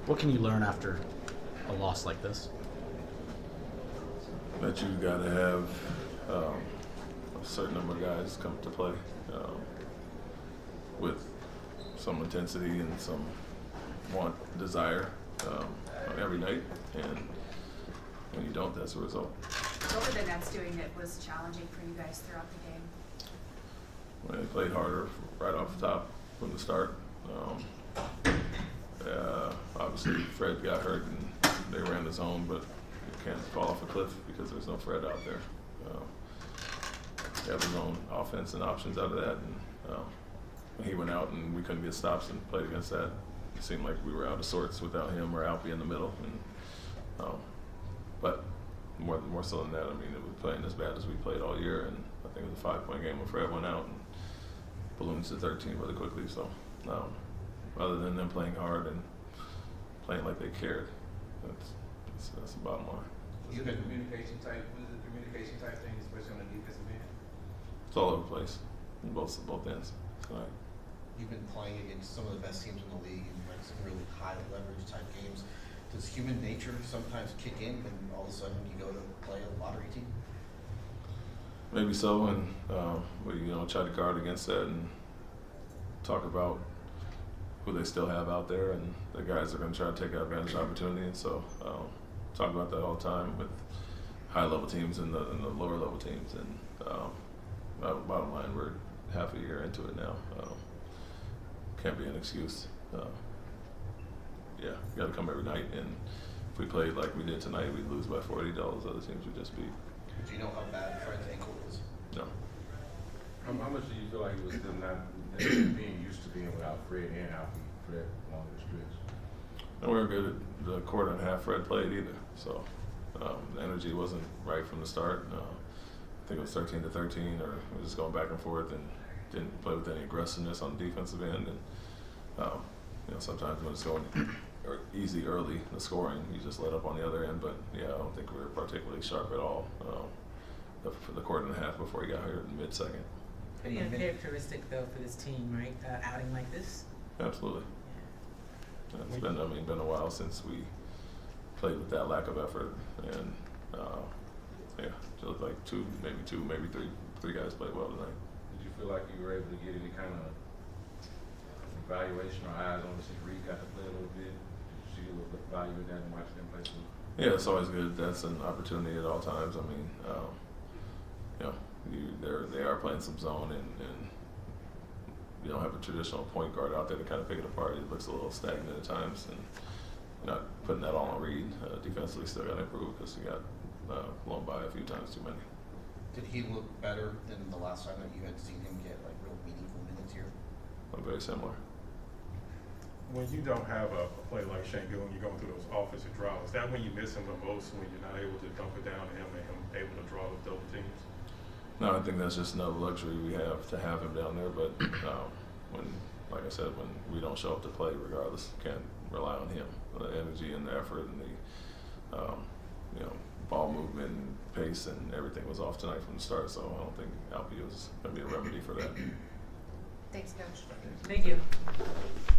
What can you learn after a loss like this? That you got to have a certain number of guys come to play with some intensity and some desire every night, and when you don't, that's a result. What were the Nets doing that was challenging for you guys throughout the game? When they played harder right off the top from the start. Obviously, Fred got hurt and they ran the zone, but you can't fall off a cliff because there's no Fred out there. They have his own offense and options out of that. And when he went out and we couldn't get stops and played against that, it seemed like we were out of sorts without him or Alpy in the middle. And but more so than that, I mean, it was playing as bad as we played all year. And I think it was a 5-point game when Fred went out and balloons to 13 really quickly. So other than them playing hard and playing like they cared, that's the bottom line. Was it a communication type thing, especially on the defensive end? It's all over the place, on both ends. Right. You've been playing against some of the best teams in the league and like some really high leverage type games. Does human nature sometimes kick in when all of a sudden you go to play a lottery team? Maybe so, and we try to guard against that and talk about who they still have out there, and the guys are going to try to take advantage of the opportunity. And so talk about that all the time with high level teams and the lower level teams. And bottom line, we're half a year into it now. Can't be an excuse. You got to come every night, and if we played like we did tonight, we'd lose by 40. Those other teams would just beat. Do you know how bad Fred's ankle is? No. How much do you feel like he was still not being used to being without Fred and Alfie for that longer stretch? And we were good at the quarter and a half Fred played either. So the energy wasn't right from the start. I think it was 13-13, or we were just going back and forth and didn't play with any aggressiveness on the defensive end. And sometimes when it's going easy early, the scoring, you just let up on the other end. But I don't think we were particularly sharp at all for the quarter and a half before he got hurt in mid-second. Pretty uncharacteristic though for this team, right? Outing like this. Absolutely. It's been a while since we played with that lack of effort, and just like maybe three guys played well tonight. Did you feel like you were able to get any kind of evaluation or eyes on since Reed got to play a little bit? Did you see a little bit of value in that and watch them play too? Yeah, it's always good. That's an opportunity at all times. I mean, they are playing some zone, and you don't have a traditional point guard out there to kind of pick it apart. It looks a little stagnant at times, and you're not putting that all on Reed. Defensively, still got to improve because he got blown by a few times too many. Did he look better than the last time that you had seen him get like real meaningful minutes here? Very similar. When you don't have a play like Shane Gill and you're going through those offensive draws, is that when you miss him the most, when you're not able to dump it down to him and him able to draw with double teams? No, I think that's just another luxury we have to have him down there. But like I said, when we don't show up to play, regardless, can't rely on him. The energy and the effort and the ball movement, and pace, and everything was off tonight from the start. So I don't think Alfie was going to be a remedy for that. Thanks, Coach. Thank you.